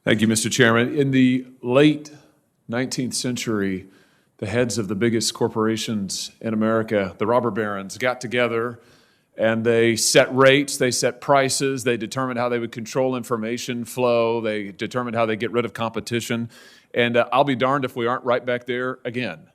Thank you, Mr. Chairman. In the late 19th century, the heads of the biggest corporations in America, the robber barons, got together and they set rates, they set prices, they determined how they would control information flow, they determined how they get rid of competition. And I'll be darned if we aren't right back there again.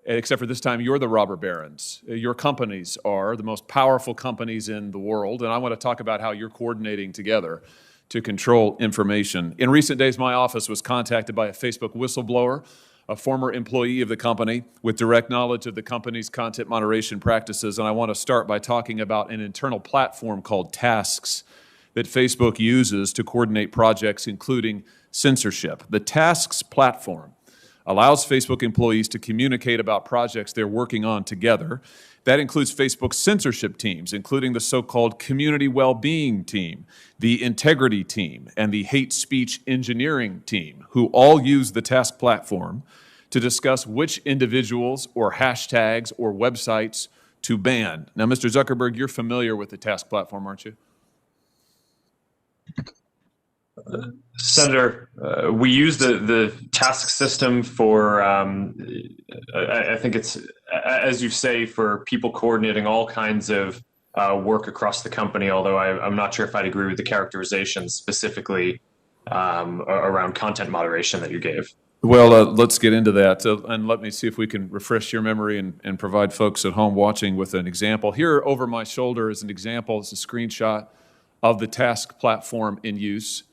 Except for this time, you're the robber barons. Your companies are the most powerful companies in the world, and I want to talk about how you're coordinating together to control information. In recent days, my office was contacted by a Facebook whistleblower, a former employee of the company with direct knowledge of the company's content moderation practices, and I want to start by talking about an internal platform called Tasks that Facebook uses to coordinate projects, including censorship. The Tasks platform allows Facebook employees to communicate about projects they're working on together. That includes Facebook's censorship teams, including the so-called community well-being team, the integrity team, and the hate speech engineering team, who all use the Task platform to discuss which individuals or hashtags or websites to ban. Now, Mr. Zuckerberg, you're familiar with the Task platform, aren't you? Senator, we use the task system for, I think it's, as you say, for people coordinating all kinds of work across the company, although I'm not sure if I'd agree with the characterization specifically around content moderation that you gave. Well, let's get into that, and let me see if we can refresh your memory and provide folks at home watching with an example. Here over my shoulder is an example. It's a screenshot of the Task platform in use.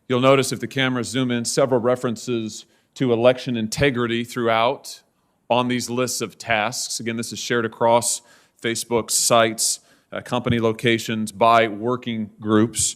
You'll notice if the cameras zoom in, several references to election integrity throughout on these lists of tasks. Again, this is shared across Facebook's sites, company locations, by working groups.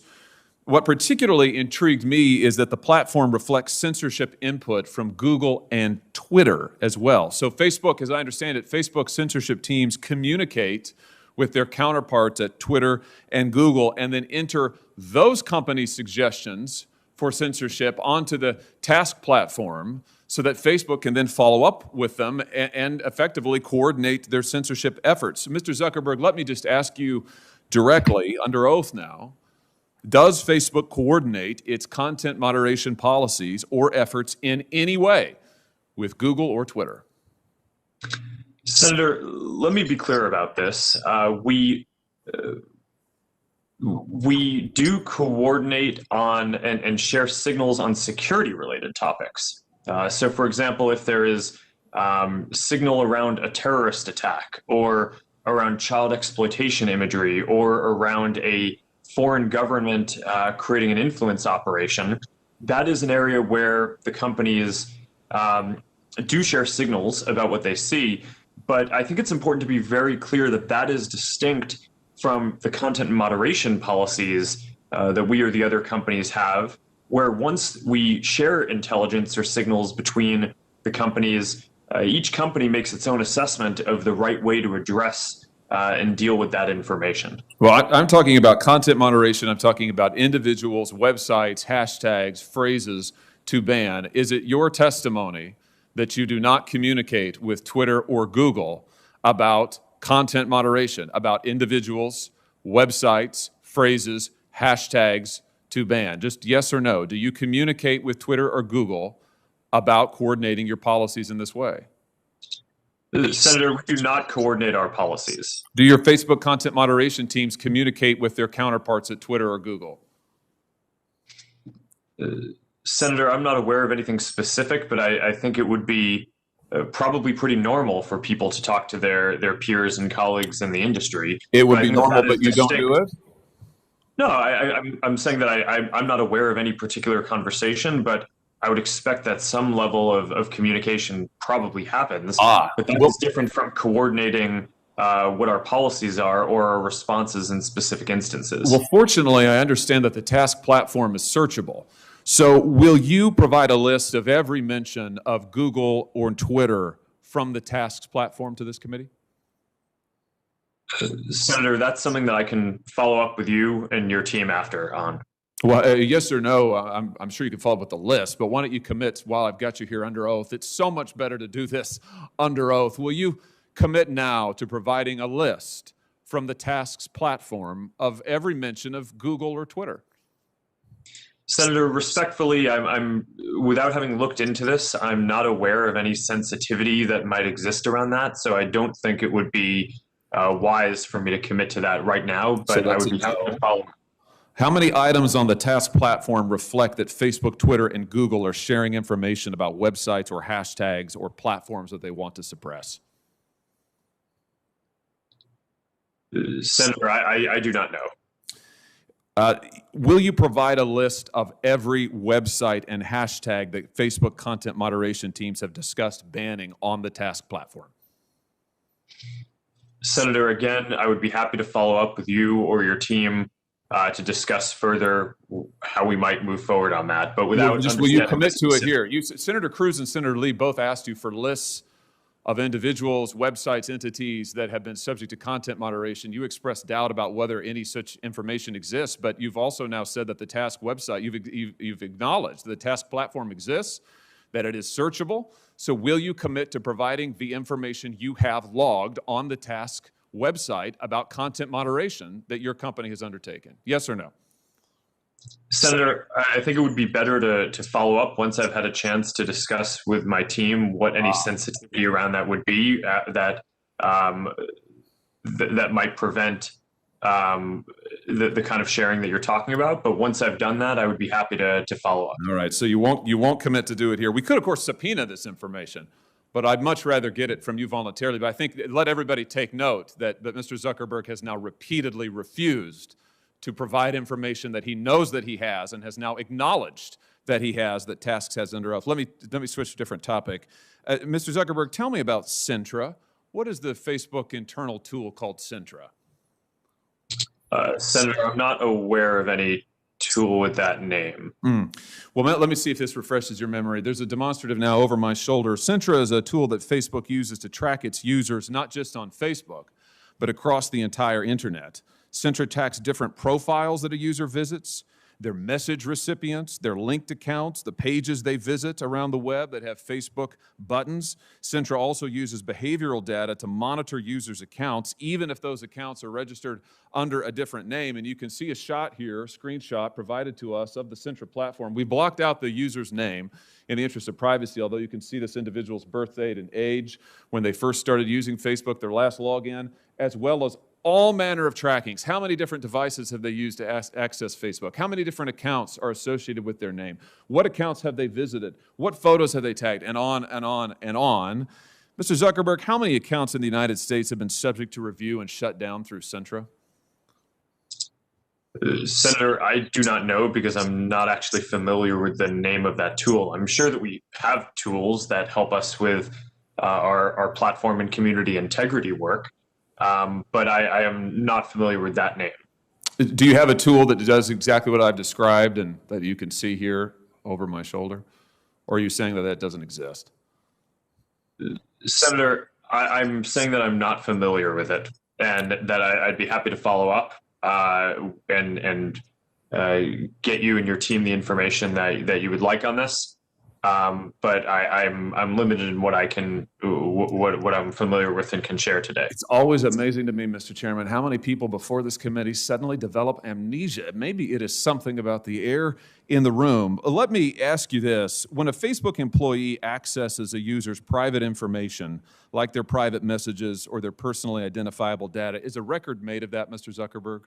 What particularly intrigued me is that the platform reflects censorship input from Google and Twitter as well. So Facebook, as I understand it, Facebook censorship teams communicate with their counterparts at Twitter and Google and then enter those companies' suggestions for censorship onto the Task platform so that Facebook can then follow up with them and effectively coordinate their censorship efforts. So Mr. Zuckerberg, let me just ask you directly, under oath now, does Facebook coordinate its content moderation policies or efforts in any way with Google or Twitter? Senator, let me be clear about this. We do coordinate on and share signals on security-related topics. So, for example, if there is signal around a terrorist attack or around child exploitation imagery or around a foreign government creating an influence operation, that is an area where the companies do share signals about what they see. But I think it's important to be very clear that that is distinct from the content moderation policies that we or the other companies have, where once we share intelligence or signals between the companies, each company makes its own assessment of the right way to address and deal with that information. Well, I'm talking about content moderation. I'm talking about individuals, websites, hashtags, phrases to ban. Is it your testimony that you do not communicate with Twitter or Google about content moderation, about individuals, websites, phrases, hashtags to ban? Just yes or no. Do you communicate with Twitter or Google about coordinating your policies in this way? Senator, we do not coordinate our policies. Do your Facebook content moderation teams communicate with their counterparts at Twitter or Google? Senator, I'm not aware of anything specific, but I think it would be probably pretty normal for people to talk to their peers and colleagues in the industry. It would be normal, but you don't do it? No, I'm saying that I'm not aware of any particular conversation, but I would expect that some level of communication probably happens. But that is different from coordinating what our policies are or our responses in specific instances. Well, fortunately, I understand that the Task platform is searchable. So will you provide a list of every mention of Google or Twitter from the Tasks platform to this committee? Senator, that's something that I can follow up with you and your team after on. Well, yes or no, I'm sure you can follow up with the list, but why don't you commit while I've got you here under oath? It's so much better to do this under oath. Will you commit now to providing a list from the Tasks platform of every mention of Google or Twitter? Senator, respectfully, I'm without having looked into this, I'm not aware of any sensitivity that might exist around that. So I don't think it would be wise for me to commit to that right now. But I would be happy to follow. How many items on the task platform reflect that Facebook, Twitter, and Google are sharing information about websites or hashtags or platforms that they want to suppress? Senator, I do not know. Will you provide a list of every website and hashtag that Facebook content moderation teams have discussed banning on the task platform? Senator, again, I would be happy to follow up with you or your team to discuss further how we might move forward on that. But without will you commit to it here? Senator Cruz and Senator Lee both asked you for lists of individuals, websites, entities that have been subject to content moderation. You expressed doubt about whether any such information exists, but you've also now said that the task website, you've acknowledged the task platform exists, that it is searchable. So will you commit to providing the information you have logged on the task website about content moderation that your company has undertaken? Yes or no? Senator, I think it would be better to follow up once I've had a chance to discuss with my team what any sensitivity around that would be that might prevent the kind of sharing that you're talking about. But once I've done that, I would be happy to follow up. All right. So you won't commit to do it here. We could, of course, subpoena this information, but I'd much rather get it from you voluntarily. But I think let everybody take note that Mr. Zuckerberg has now repeatedly refused to provide information that he knows that he has and has now acknowledged that he has, that Tasks has under oath. Let me switch to a different topic. Mr. Zuckerberg, tell me about Sintra. What is the Facebook internal tool called Sintra? Senator, I'm not aware of any tool with that name. Well, let me see if this refreshes your memory. There's a demonstrative now over my shoulder. Sintra is a tool that Facebook uses to track its users, not just on Facebook, but across the entire internet. Sintra tracks different profiles that a user visits, their message recipients, their linked accounts, the pages they visit around the web that have Facebook buttons. Sintra also uses behavioral data to monitor users' accounts, even if those accounts are registered under a different name. And you can see a shot here, a screenshot provided to us of the Sintra platform. We blocked out the user's name in the interest of privacy, although you can see this individual's birth date and age, when they first started using Facebook, their last login, as well as all manner of trackings. How many different devices have they used to access Facebook? How many different accounts are associated with their name? What accounts have they visited? What photos have they tagged? And on and on and on. Mr. Zuckerberg, how many accounts in the United States have been subject to review and shut down through Sintra? Senator, I do not know because I'm not actually familiar with the name of that tool. I'm sure that we have tools that help us with our platform and community integrity work. But I am not familiar with that name. Do you have a tool that does exactly what I've described and that you can see here over my shoulder? Or are you saying that that doesn't exist? Senator, I'm saying that I'm not familiar with it and that I'd be happy to follow up and get you and your team the information that you would like on this. But I'm limited in what I can, what I'm familiar with and can share today. It's always amazing to me, Mr. Chairman, how many people before this committee suddenly develop amnesia. Maybe it is something about the air in the room. Let me ask you this. When a Facebook employee accesses a user's private information, like their private messages or their personally identifiable data, is a record made of that, Mr. Zuckerberg?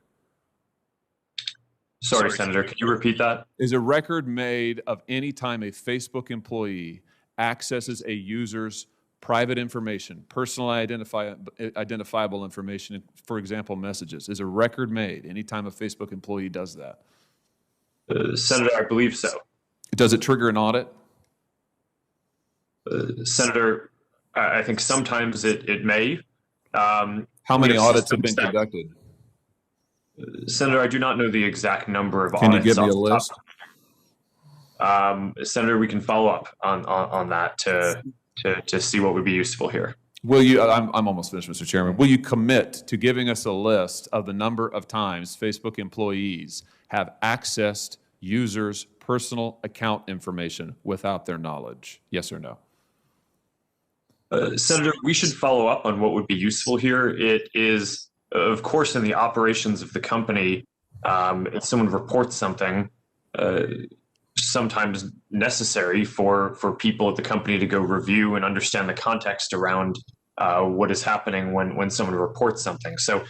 Sorry, Senator, can you repeat that? Is a record made of any time a Facebook employee accesses a user's private information, personally identifiable information, for example, messages? Is a record made any time a Facebook employee does that? Senator, I believe so. Does it trigger an audit? Senator, I think sometimes it may. How many audits have been conducted? Senator, I do not know the exact number of audits. Can you give me a list? Senator, we can follow up on that to see what would be useful here. Will you? I'm almost finished, Mr. Chairman. Will you commit to giving us a list of the number of times Facebook employees have accessed users' personal account information without their knowledge? Yes or no? Senator, we should follow up on what would be useful here. It is, of course, in the operations of the company, if someone reports something, sometimes necessary for people at the company to go review and understand the context around what is happening when someone reports something. So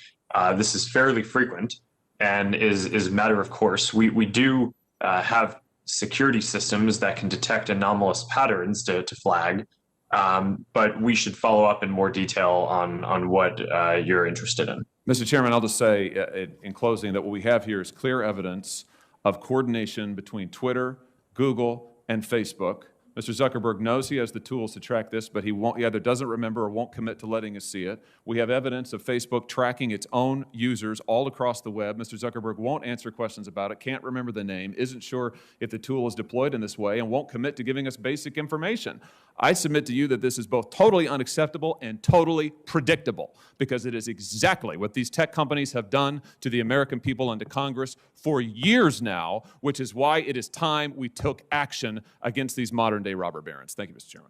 this is fairly frequent and is a matter of course. We do have security systems that can detect anomalous patterns to flag, but we should follow up in more detail on what you're interested in. Mr. Chairman, I'll just say in closing that what we have here is clear evidence of coordination between Twitter, Google, and Facebook. Mr. Zuckerberg knows he has the tools to track this, but he either doesn't remember or won't commit to letting us see it. We have evidence of Facebook tracking its own users all across the web. Mr. Zuckerberg won't answer questions about it, can't remember the name, isn't sure if the tool is deployed in this way, and won't commit to giving us basic information. I submit to you that this is both totally unacceptable and totally predictable, because it is exactly what these tech companies have done to the American people and to Congress for years now, which is why it is time we took action against these modern-day robber barons. Thank you, Mr. Chairman.